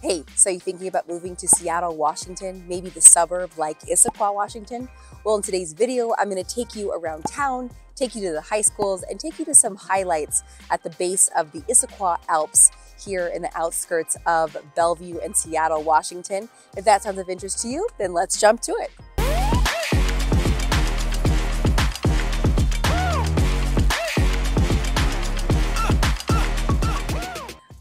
Hey, so you thinking about moving to Seattle, Washington, maybe the suburb like Issaquah, Washington? Well, in today's video, I'm going to take you around town, take you to the high schools, and take you to some highlights at the base of the Issaquah Alps here in the outskirts of Bellevue and Seattle, Washington. If that sounds of interest to you, then let's jump to it.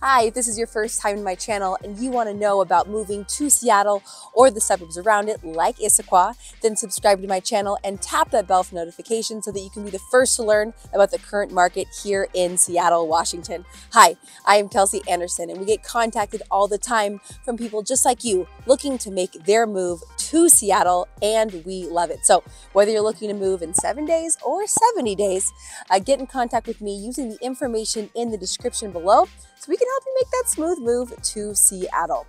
Hi, if this is your first time in my channel and you want to know about moving to Seattle or the suburbs around it like Issaquah, then subscribe to my channel and tap that bell for notifications so that you can be the first to learn about the current market here in Seattle, Washington. Hi, I am Kelsey Anderson, and we get contacted all the time from people just like you looking to make their move to Seattle, and we love it. So whether you're looking to move in 7 days or 70 days, get in contact with me using the information in the description below so we can help you make that smooth move to Seattle.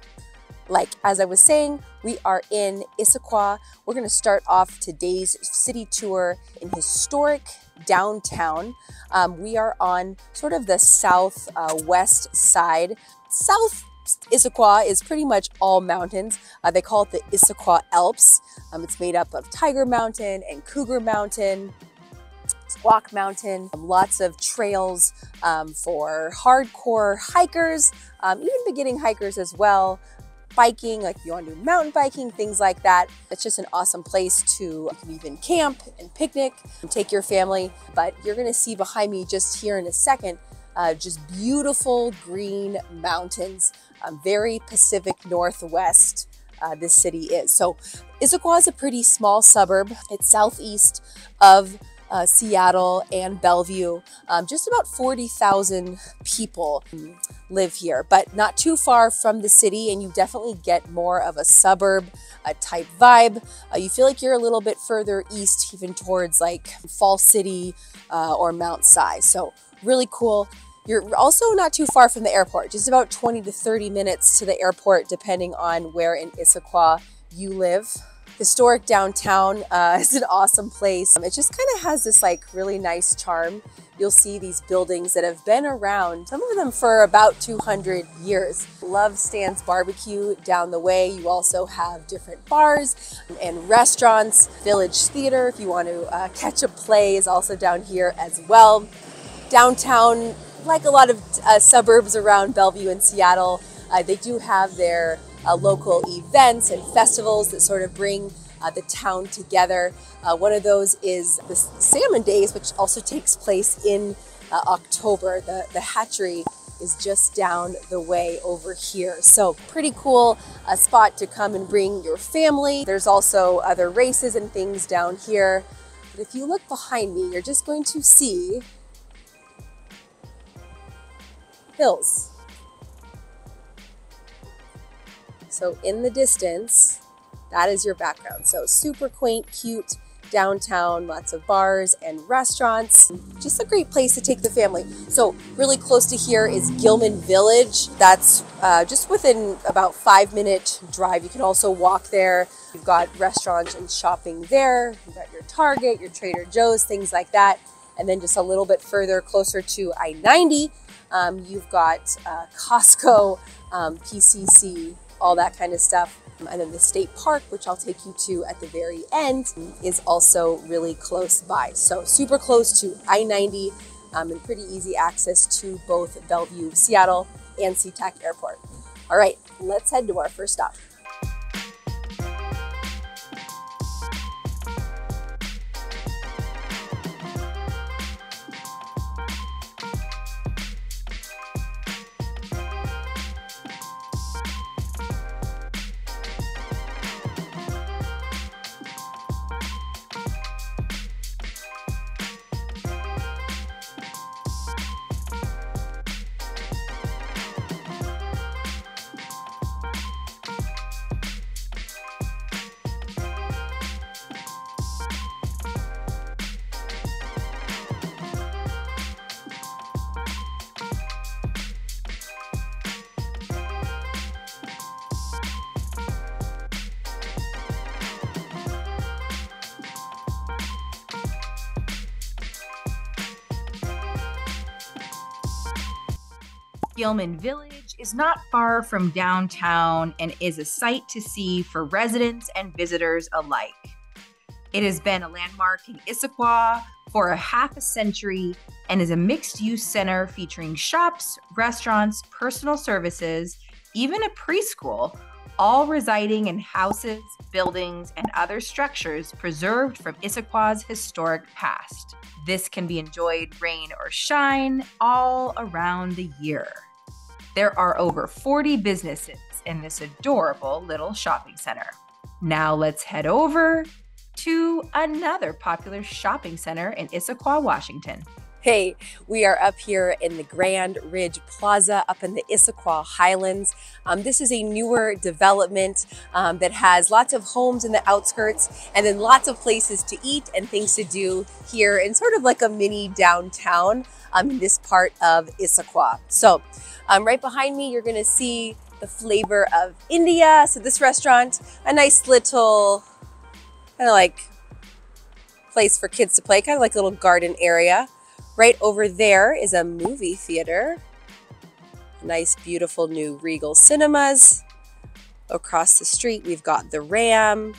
Like, as I was saying, we are in Issaquah. We're going to start off today's city tour in historic downtown. We are on sort of the southwest side. South Issaquah is pretty much all mountains. They call it the Issaquah Alps. It's made up of Tiger Mountain and Cougar Mountain, Squawk Mountain, lots of trails for hardcore hikers, even beginning hikers as well. Biking, like if you want to do mountain biking, things like that. It's just an awesome place to, you can even camp and picnic and take your family. But you're going to see behind me just here in a second, just beautiful green mountains, very Pacific Northwest. This city is. So Issaquah is a pretty small suburb. It's southeast of Seattle and Bellevue. Just about 40,000 people live here, but not too far from the city, and you definitely get more of a suburb type vibe. You feel like you're a little bit further east, even towards like Fall City or Mount Si. So really cool. You're also not too far from the airport, just about 20 to 30 minutes to the airport, depending on where in Issaquah you live. Historic downtown is an awesome place. It just kind of has this like really nice charm. You'll see these buildings that have been around, some of them for about 200 years. Love Stan's Barbecue down the way. You also have different bars and restaurants. Village Theater, if you want to catch a play, is also down here as well. Downtown, like a lot of suburbs around Bellevue and Seattle, they do have their local events and festivals that sort of bring the town together. One of those is the Salmon Days, which also takes place in October. The hatchery is just down the way over here. So pretty cool spot to come and bring your family. There's also other races and things down here. But if you look behind me, you're just going to see hills. So in the distance, that is your background. So super quaint, cute downtown, lots of bars and restaurants. Just a great place to take the family. So really close to here is Gilman Village. That's just within about 5-minute drive. You can also walk there. You've got restaurants and shopping there. You've got your Target, your Trader Joe's, things like that. And then just a little bit further, closer to I-90, you've got Costco, PCC, all that kind of stuff. And then the state park, which I'll take you to at the very end, is also really close by. So super close to I-90 and pretty easy access to both Bellevue, Seattle, and SeaTac Airport. All right, let's head to our first stop. Gilman Village is not far from downtown and is a sight to see for residents and visitors alike. It has been a landmark in Issaquah for a half a century and is a mixed-use center featuring shops, restaurants, personal services, even a preschool, all residing in houses, buildings, and other structures preserved from Issaquah's historic past. This can be enjoyed rain or shine all around the year. There are over 40 businesses in this adorable little shopping center. Now let's head over to another popular shopping center in Issaquah, Washington. Hey, we are up here in the Grand Ridge Plaza up in the Issaquah Highlands. This is a newer development that has lots of homes in the outskirts and then lots of places to eat and things to do here in sort of like a mini downtown in this part of Issaquah. So right behind me, you're gonna see the flavor of India. So this restaurant, a nice little kind of like place for kids to play, kind of like a little garden area. Right over there is a movie theater. Nice, beautiful new Regal Cinemas. Across the street, we've got the Ram.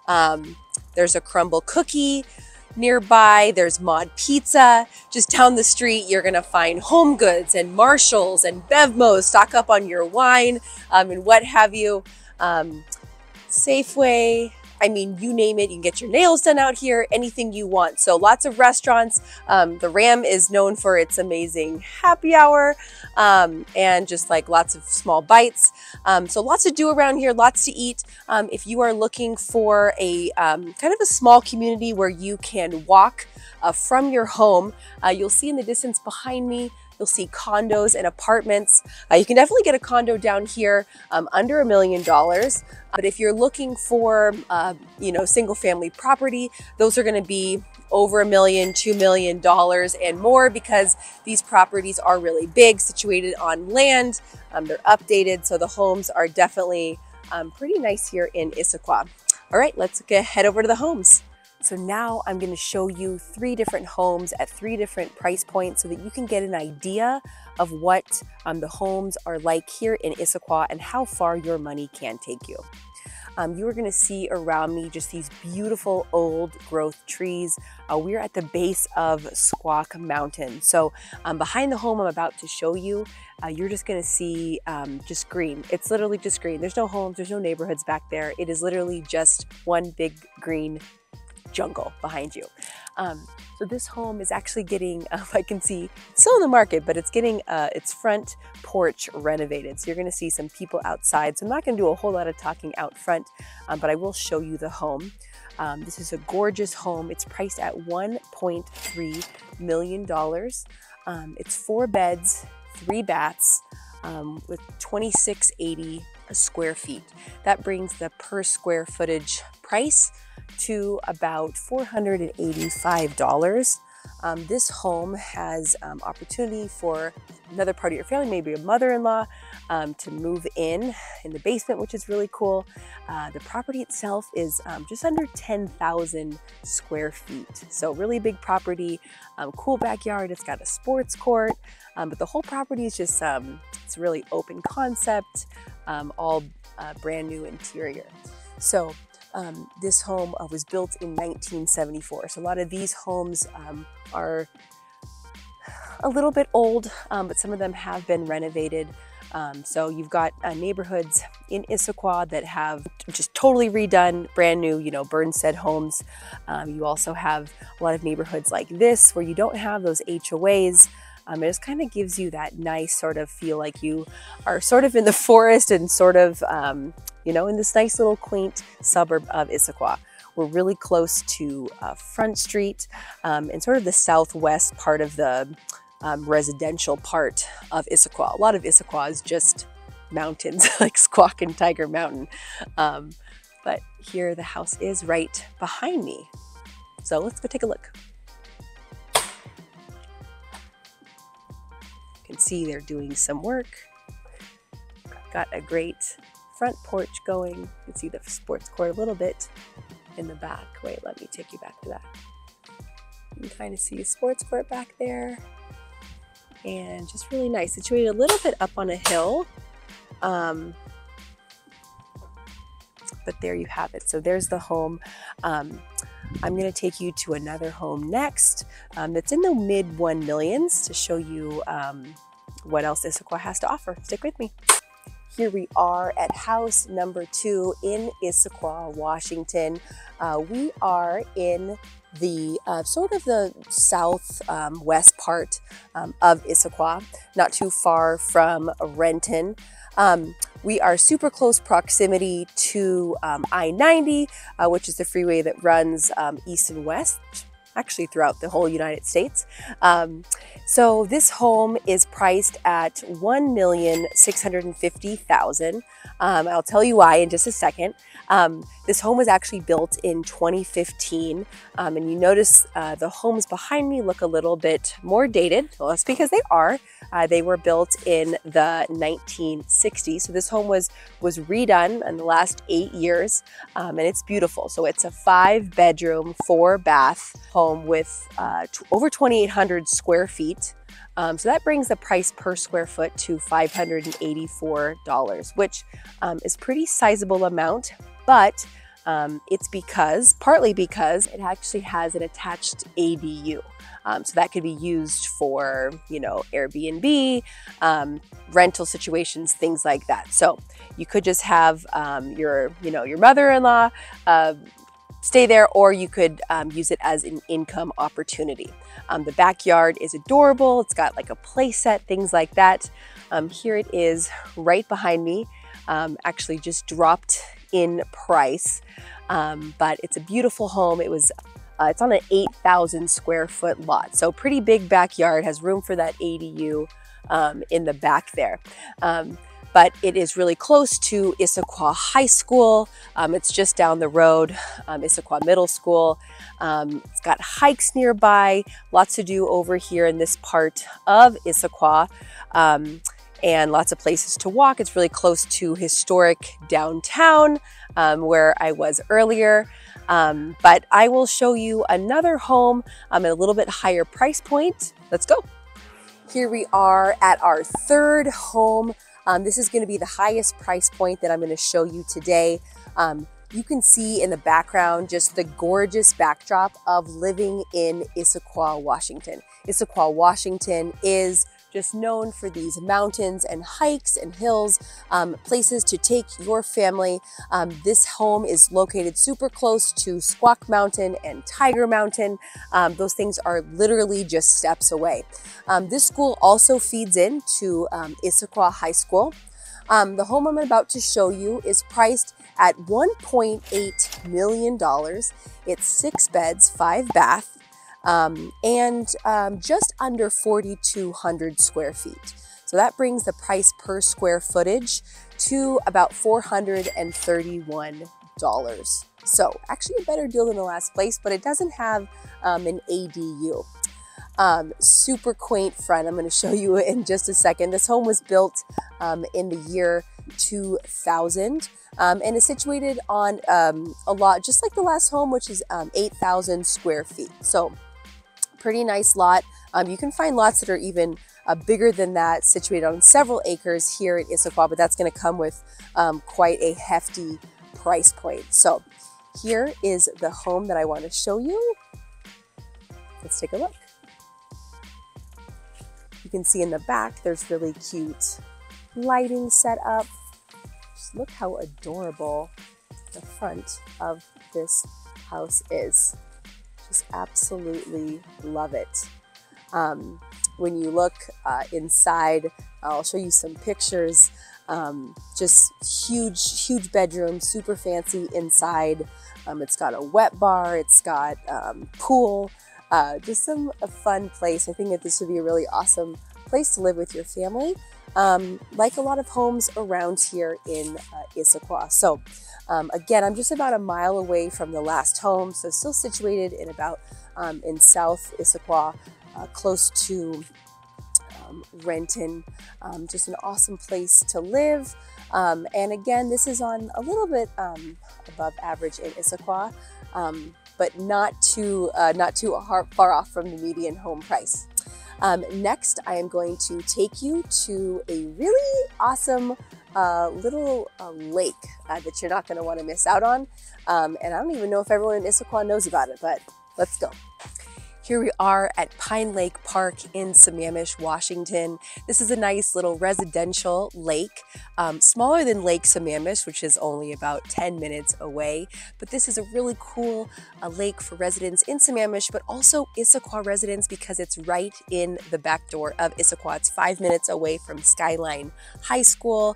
There's a Crumble Cookie nearby. There's Mod Pizza. Just down the street, you're gonna find Home Goods and Marshalls and Bevmo. Stock up on your wine and what have you. Safeway. I mean, you name it, you can get your nails done out here, anything you want. So lots of restaurants. The Ram is known for its amazing happy hour and just like lots of small bites. So lots to do around here, lots to eat. If you are looking for a kind of a small community where you can walk from your home, you'll see in the distance behind me, you'll see condos and apartments. You can definitely get a condo down here under $1 million. But if you're looking for, you know, single family property, those are gonna be over $1 million, $2 million and more because these properties are really big, situated on land. They're updated, so the homes are definitely pretty nice here in Issaquah. All right, let's head over to the homes. So now I'm going to show you 3 different homes at 3 different price points so that you can get an idea of what the homes are like here in Issaquah and how far your money can take you. You are going to see around me just these beautiful old growth trees. We're at the base of Squawk Mountain. So behind the home I'm about to show you, you're just going to see just green. It's literally just green. There's no homes, there's no neighborhoods back there. It is literally just one big green jungle behind you. So this home is actually getting, I can see, it's still in the market, but it's getting its front porch renovated. So you're gonna see some people outside. So I'm not gonna do a whole lot of talking out front, but I will show you the home. This is a gorgeous home. It's priced at $1.3 million. It's 4 beds, 3 baths, with 2,680 square feet. That brings the per square footage price to about $485. This home has opportunity for another part of your family, maybe a mother-in-law, to move in the basement, which is really cool. The property itself is just under 10,000 square feet. So really big property, cool backyard. It's got a sports court, but the whole property is just, it's a really open concept, all brand new interior. So this home was built in 1974. So a lot of these homes are a little bit old, but some of them have been renovated. So you've got neighborhoods in Issaquah that have just totally redone, brand new, you know, Burnstead homes. You also have a lot of neighborhoods like this where you don't have those HOAs. It just kind of gives you that nice sort of feel like you are sort of in the forest and sort of, you know, in this nice little quaint suburb of Issaquah. We're really close to Front Street and sort of the southwest part of the residential part of Issaquah. A lot of Issaquah is just mountains like Squawk and Tiger Mountain. But here the house is right behind me. So let's go take a look. You can see they're doing some work. Got a great front porch going. You can see the sports court a little bit in the back. Wait, let me take you back to that. You can kind of see a sports court back there. and just really nice. Situated a little bit up on a hill. But there you have it. So there's the home. I'm going to take you to another home next that's in the mid 1 millions to show you what else Issaquah has to offer. Stick with me. Here we are at house number 2 in Issaquah, Washington. We are in the sort of the southwest part of Issaquah, not too far from Renton. We are super close proximity to I-90, which is the freeway that runs east and west, actually throughout the whole United States. So this home is priced at $1,650,000. I'll tell you why in just a second. This home was actually built in 2015, and you notice the homes behind me look a little bit more dated. Well, that's because they are. They were built in the 1960s. So this home was redone in the last 8 years, and it's beautiful. So it's a 5-bedroom, 4-bath home with over 2,800 square feet. So that brings the price per square foot to $584, which is pretty sizable amount, but it's partly because it actually has an attached ADU. So that could be used for, Airbnb, rental situations, things like that. So you could just have your mother-in-law stay there, or you could use it as an income opportunity. The backyard is adorable. It's got like a play set, things like that. Here it is right behind me. Actually just dropped in price, but it's a beautiful home. It's on an 8,000 square foot lot. So pretty big backyard, has room for that ADU in the back there. But it is really close to Issaquah High School. It's just down the road, Issaquah Middle School. It's got hikes nearby, lots to do over here in this part of Issaquah, and lots of places to walk. It's really close to historic downtown, where I was earlier. But I will show you another home at a little bit higher price point. Let's go. Here we are at our third home. This is going to be the highest price point that I'm going to show you today. You can see in the background just the gorgeous backdrop of living in Issaquah, Washington. Issaquah, Washington is just known for these mountains and hikes and hills, places to take your family. This home is located super close to Squaw Mountain and Tiger Mountain. Those things are literally just steps away. This school also feeds into Issaquah High School. The home I'm about to show you is priced at $1.8 million. It's 6 beds, 5 bath. And just under 4,200 square feet. So that brings the price per square footage to about $431. So actually a better deal than the last place, but it doesn't have an ADU. Super quaint front. I'm going to show you in just a second. This home was built in the year 2000 and is situated on a lot just like the last home, which is 8,000 square feet. So pretty nice lot. You can find lots that are even bigger than that, situated on several acres here in Issaquah, but that's going to come with quite a hefty price point. So here is the home that I want to show you. Let's take a look. You can see in the back, there's really cute lighting set up. Just look how adorable the front of this house is. Just absolutely love it. When you look inside, I'll show you some pictures. Just huge bedroom, super fancy inside. It's got a wet bar, it's got pool, just a fun place. I think that this would be a really awesome place to live with your family, like a lot of homes around here in Issaquah. So again, I'm just about a mile away from the last home, so still situated in about in South Issaquah, close to Renton. Just an awesome place to live. And again, this is on a little bit above average in Issaquah, but not too far off from the median home price. Next, I am going to take you to a really awesome little lake that you're not going to want to miss out on. And I don't even know if everyone in Issaquah knows about it, but let's go. Here we are at Pine Lake Park in Sammamish, Washington. This is a nice little residential lake, smaller than Lake Sammamish, which is only about 10 minutes away. But this is a really cool lake for residents in Sammamish, but also Issaquah residents because it's right in the back door of Issaquah. It's 5 minutes away from Skyline High School.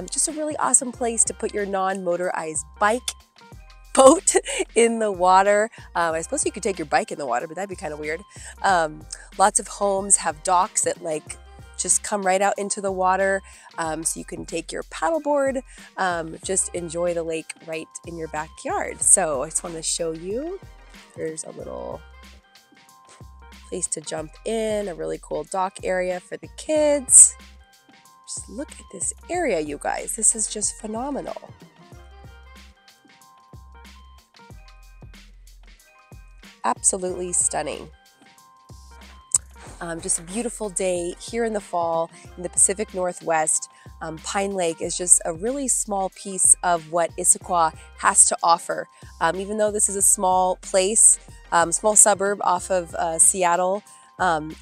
Just a really awesome place to put your non-motorized boat in the water. I suppose you could take your bike in the water, but that'd be kind of weird. Lots of homes have docks that just come right out into the water. So you can take your paddleboard, just enjoy the lake right in your backyard. So I just want to show you, there's a little place to jump in, a really cool dock area for the kids. Just look at this area, you guys. This is just phenomenal. Absolutely stunning. Just a beautiful day here in the fall in the Pacific Northwest. Pine Lake is just a really small piece of what Issaquah has to offer. Even though this is a small place, small suburb off of Seattle,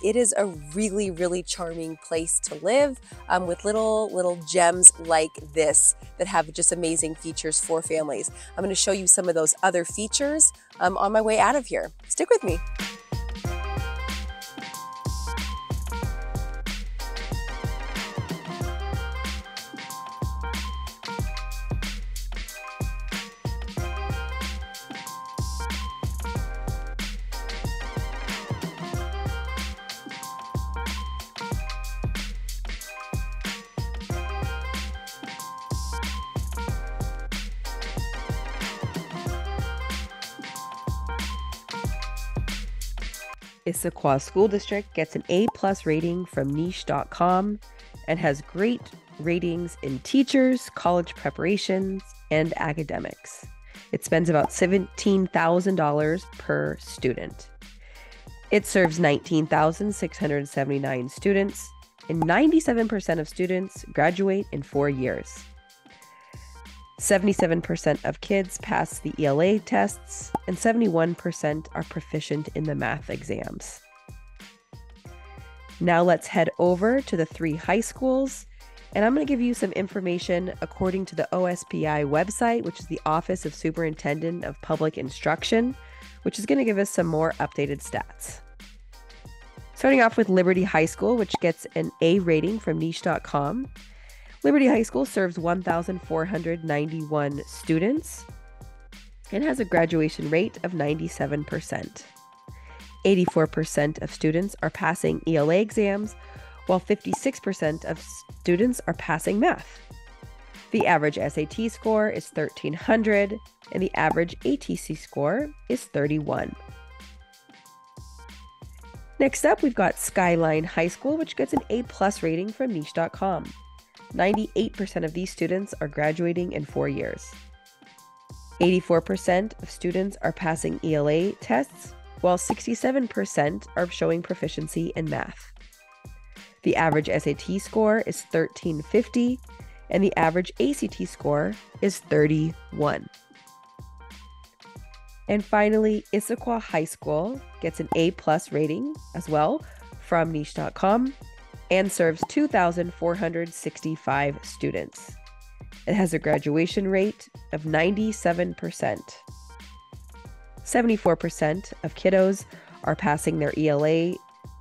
it is a really, really charming place to live with little gems like this that have just amazing features for families. I'm going to show you some of those other features on my way out of here. Stick with me. Issaquah School District gets an A+ rating from niche.com and has great ratings in teachers, college preparations, and academics. It spends about $17,000 per student. It serves 19,679 students, and 97% of students graduate in 4 years. 77% of kids pass the ELA tests, and 71% are proficient in the math exams. Now let's head over to the 3 high schools, and I'm going to give you some information according to the OSPI website, which is the Office of Superintendent of Public Instruction, which is going to give us some more updated stats. Starting off with Liberty High School, which gets an A rating from niche.com. Liberty High School serves 1,491 students and has a graduation rate of 97%. 84% of students are passing ELA exams, while 56% of students are passing math. The average SAT score is 1,300, and the average ATC score is 31. Next up, we've got Skyline High School, which gets an A+ rating from niche.com. 98% of these students are graduating in 4 years. 84% of students are passing ELA tests, while 67% are showing proficiency in math. The average SAT score is 1,350, and the average ACT score is 31. And finally, Issaquah High School gets an A+ rating as well from niche.com and serves 2,465 students. It has a graduation rate of 97%. 74% of kiddos are passing their ELA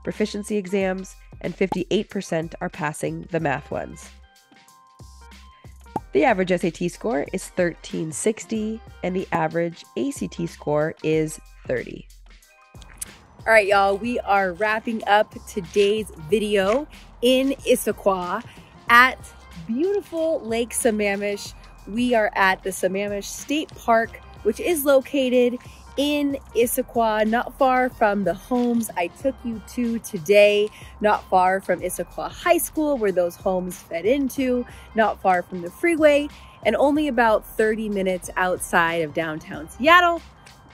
proficiency exams, and 58% are passing the math ones. The average SAT score is 1,360, and the average ACT score is 30. All right, y'all, we are wrapping up today's video in Issaquah at beautiful Lake Sammamish. We are at the Sammamish State Park, which is located in Issaquah, not far from the homes I took you to today, not far from Issaquah High School, where those homes fed into, not far from the freeway, and only about 30 minutes outside of downtown Seattle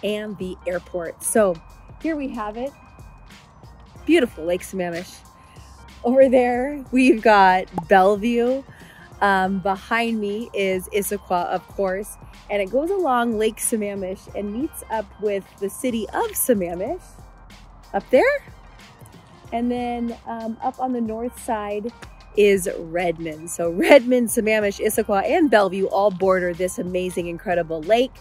and the airport. So here we have it. beautiful Lake Sammamish. Over there, we've got Bellevue. Behind me is Issaquah, of course, and it goes along Lake Sammamish and meets up with the city of Sammamish up there. And then up on the north side is Redmond. So Redmond, Sammamish, Issaquah, and Bellevue all border this amazing, incredible lake.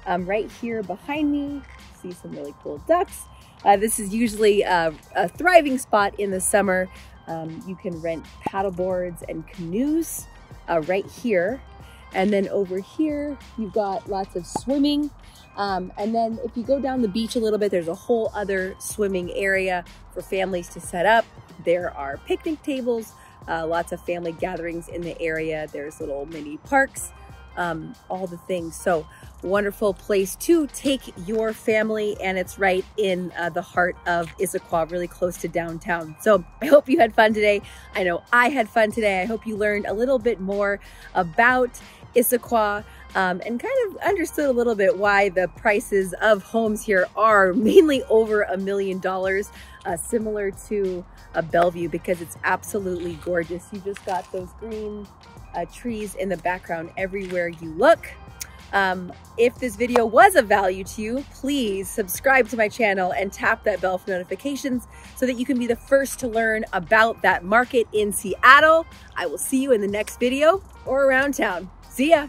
Right here behind me, see some really cool ducks. This is usually a thriving spot in the summer. You can rent paddle boards and canoes right here. And then over here, you've got lots of swimming. And then if you go down the beach a little bit, there's a whole other swimming area for families to set up. There are picnic tables, lots of family gatherings in the area. There's little mini parks, all the things. So wonderful place to take your family, and it's right in the heart of Issaquah, really close to downtown. So I hope you had fun today. I know I had fun today. I hope you learned a little bit more about Issaquah and kind of understood a little bit why the prices of homes here are mainly over $1 million, similar to Bellevue, because it's absolutely gorgeous. You just got those green trees in the background everywhere you look. If this video was of value to you, please subscribe to my channel and tap that bell for notifications so that you can be the first to learn about that market in Seattle. I will see you in the next video or around town. See ya.